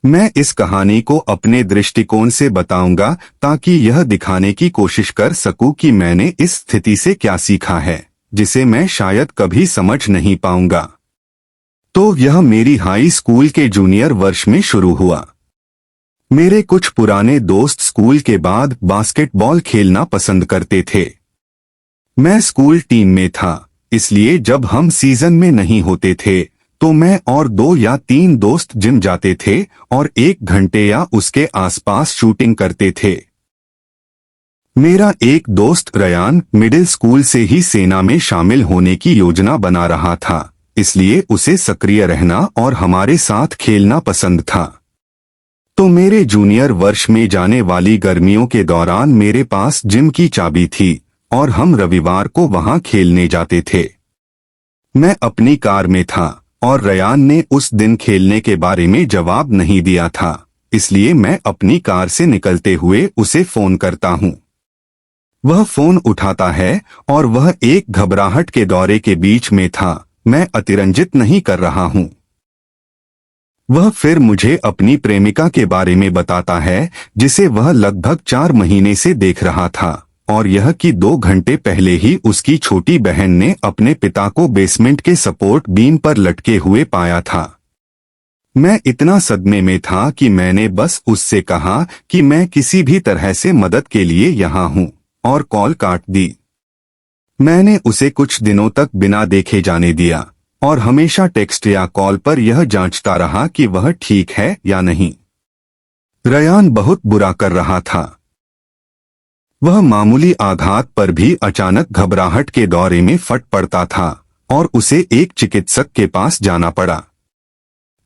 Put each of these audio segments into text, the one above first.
मैं इस कहानी को अपने दृष्टिकोण से बताऊंगा ताकि यह दिखाने की कोशिश कर सकूं कि मैंने इस स्थिति से क्या सीखा है, जिसे मैं शायद कभी समझ नहीं पाऊंगा। तो यह मेरी हाई स्कूल के जूनियर वर्ष में शुरू हुआ। मेरे कुछ पुराने दोस्त स्कूल के बाद बास्केटबॉल खेलना पसंद करते थे। मैं स्कूल टीम में था, इसलिए जब हम सीजन में नहीं होते थे तो मैं और 2 या 3 दोस्त जिम जाते थे और 1 घंटे या उसके आसपास शूटिंग करते थे। मेरा एक दोस्त रयान मिडिल स्कूल से ही सेना में शामिल होने की योजना बना रहा था, इसलिए उसे सक्रिय रहना और हमारे साथ खेलना पसंद था। तो मेरे जूनियर वर्ष में जाने वाली गर्मियों के दौरान मेरे पास जिम की चाबी थी और हम रविवार को वहां खेलने जाते थे। मैं अपनी कार में था और रयान ने उस दिन खेलने के बारे में जवाब नहीं दिया था, इसलिए मैं अपनी कार से निकलते हुए उसे फोन करता हूं। वह फोन उठाता है और वह एक घबराहट के दौरे के बीच में था। मैं अतिरंजित नहीं कर रहा हूं। वह फिर मुझे अपनी प्रेमिका के बारे में बताता है, जिसे वह लगभग 4 महीने से देख रहा था, और यह कि 2 घंटे पहले ही उसकी छोटी बहन ने अपने पिता को बेसमेंट के सपोर्ट बीम पर लटके हुए पाया था। मैं इतना सदमे में था कि मैंने बस उससे कहा कि मैं किसी भी तरह से मदद के लिए यहाँ हूँ, और कॉल काट दी। मैंने उसे कुछ दिनों तक बिना देखे जाने दिया और हमेशा टेक्स्ट या कॉल पर यह जांचता रहा कि वह ठीक है या नहीं। रयान बहुत बुरा कर रहा था। वह मामूली आघात पर भी अचानक घबराहट के दौरे में फट पड़ता था और उसे एक चिकित्सक के पास जाना पड़ा।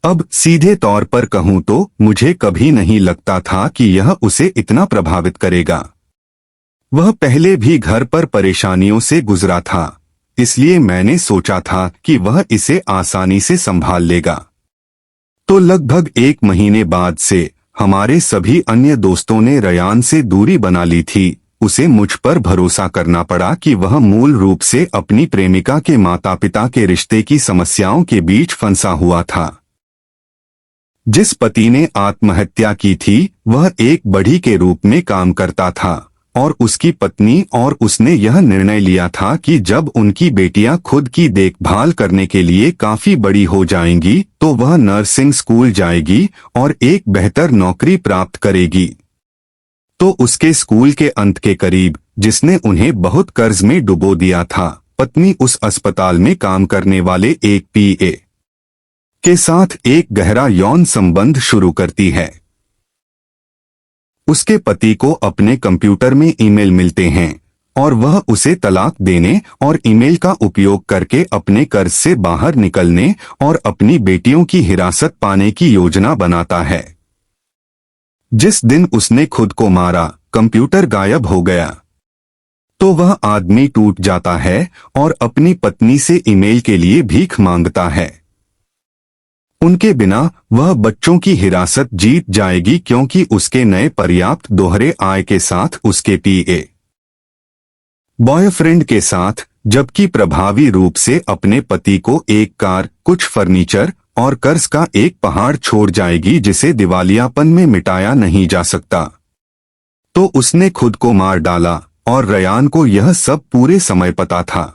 अब सीधे तौर पर कहूं तो मुझे कभी नहीं लगता था कि यह उसे इतना प्रभावित करेगा। वह पहले भी घर पर परेशानियों से गुजरा था, इसलिए मैंने सोचा था कि वह इसे आसानी से संभाल लेगा। तो लगभग 1 महीने बाद से हमारे सभी अन्य दोस्तों ने रयान से दूरी बना ली थी। उसे मुझ पर भरोसा करना पड़ा कि वह मूल रूप से अपनी प्रेमिका के माता पिता के रिश्ते की समस्याओं के बीच फंसा हुआ था। जिस पति ने आत्महत्या की थी वह एक बढ़ई के रूप में काम करता था और उसकी पत्नी और उसने यह निर्णय लिया था कि जब उनकी बेटियां खुद की देखभाल करने के लिए काफी बड़ी हो जाएंगी तो वह नर्सिंग स्कूल जाएगी और एक बेहतर नौकरी प्राप्त करेगी। तो उसके स्कूल के अंत के करीब, जिसने उन्हें बहुत कर्ज में डुबो दिया था, पत्नी उस अस्पताल में काम करने वाले एक पीए के साथ एक गहरा यौन संबंध शुरू करती है। उसके पति को अपने कंप्यूटर में ईमेल मिलते हैं और वह उसे तलाक देने और ईमेल का उपयोग करके अपने कर्ज से बाहर निकलने और अपनी बेटियों की हिरासत पाने की योजना बनाता है। जिस दिन उसने खुद को मारा, कंप्यूटर गायब हो गया। तो वह आदमी टूट जाता है और अपनी पत्नी से ईमेल के लिए भीख मांगता है। उनके बिना वह बच्चों की हिरासत जीत जाएगी क्योंकि उसके नए पर्याप्त दोहरे आय के साथ उसके पीए बॉयफ्रेंड के साथ, जबकि प्रभावी रूप से अपने पति को एक कार, कुछ फर्नीचर और कर्ज का एक पहाड़ छोड़ जाएगी जिसे दिवालियापन में मिटाया नहीं जा सकता। तो उसने खुद को मार डाला और रयान को यह सब पूरे समय पता था।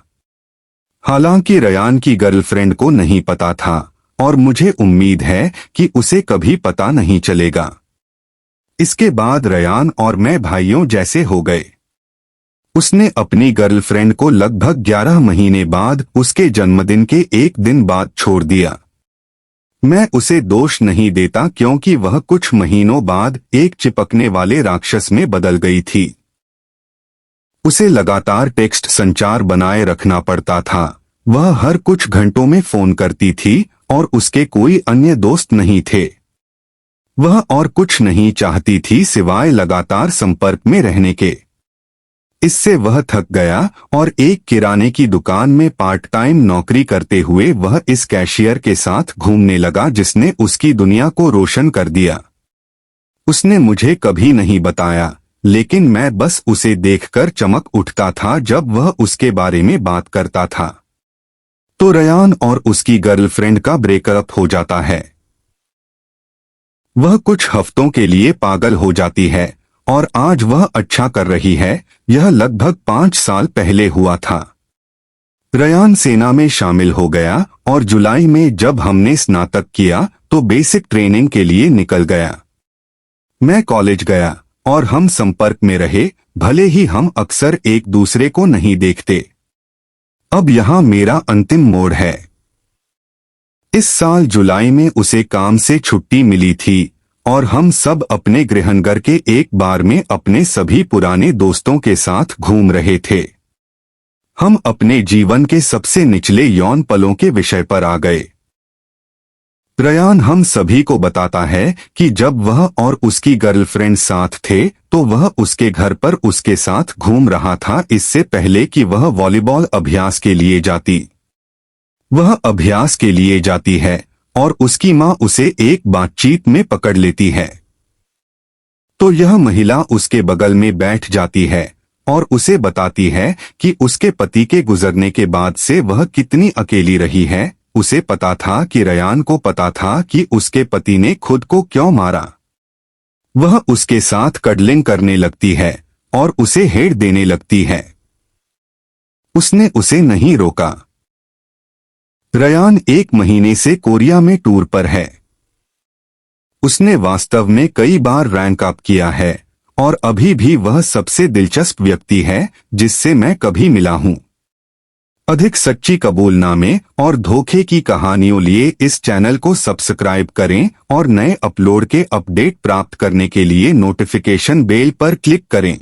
हालांकि रयान की गर्लफ्रेंड को नहीं पता था और मुझे उम्मीद है कि उसे कभी पता नहीं चलेगा। इसके बाद रयान और मैं भाइयों जैसे हो गए। उसने अपनी गर्लफ्रेंड को लगभग 11 महीने बाद उसके जन्मदिन के एक दिन बाद छोड़ दिया। मैं उसे दोष नहीं देता क्योंकि वह कुछ महीनों बाद एक चिपकने वाले राक्षस में बदल गई थी। उसे लगातार टेक्स्ट संचार बनाए रखना पड़ता था। वह हर कुछ घंटों में फोन करती थी और उसके कोई अन्य दोस्त नहीं थे। वह और कुछ नहीं चाहती थी सिवाय लगातार संपर्क में रहने के। इससे वह थक गया और एक किराने की दुकान में पार्ट टाइम नौकरी करते हुए वह इस कैशियर के साथ घूमने लगा जिसने उसकी दुनिया को रोशन कर दिया। उसने मुझे कभी नहीं बताया, लेकिन मैं बस उसे देखकर चमक उठता था जब वह उसके बारे में बात करता था। तो रयान और उसकी गर्लफ्रेंड का ब्रेकअप हो जाता है। वह कुछ हफ्तों के लिए पागल हो जाती है और आज वह अच्छा कर रही है। यह लगभग 5 साल पहले हुआ था। रयान सेना में शामिल हो गया और जुलाई में जब हमने स्नातक किया तो बेसिक ट्रेनिंग के लिए निकल गया। मैं कॉलेज गया और हम संपर्क में रहे, भले ही हम अक्सर एक दूसरे को नहीं देखते। अब यहाँ मेरा अंतिम मोड़ है। इस साल जुलाई में उसे काम से छुट्टी मिली थी और हम सब अपने गृहनगर के एक बार में अपने सभी पुराने दोस्तों के साथ घूम रहे थे। हम अपने जीवन के सबसे निचले यौन पलों के विषय पर आ गए। रयान हम सभी को बताता है कि जब वह और उसकी गर्लफ्रेंड साथ थे तो वह उसके घर पर उसके साथ घूम रहा था, इससे पहले कि वह वॉलीबॉल अभ्यास के लिए जाती। वह अभ्यास के लिए जाती है और उसकी मां उसे एक बातचीत में पकड़ लेती है। तो यह महिला उसके बगल में बैठ जाती है और उसे बताती है कि उसके पति के गुजरने के बाद से वह कितनी अकेली रही है। उसे पता था कि रयान को पता था कि उसके पति ने खुद को क्यों मारा। वह उसके साथ कडलिंग करने लगती है और उसे हेड देने लगती है। उसने उसे नहीं रोका। रयान 1 महीने से कोरिया में टूर पर है। उसने वास्तव में कई बार रैंक अप किया है और अभी भी वह सबसे दिलचस्प व्यक्ति है जिससे मैं कभी मिला हूं। अधिक सच्ची कबूलनामे और धोखे की कहानियों लिए इस चैनल को सब्सक्राइब करें और नए अपलोड के अपडेट प्राप्त करने के लिए नोटिफिकेशन बेल पर क्लिक करें।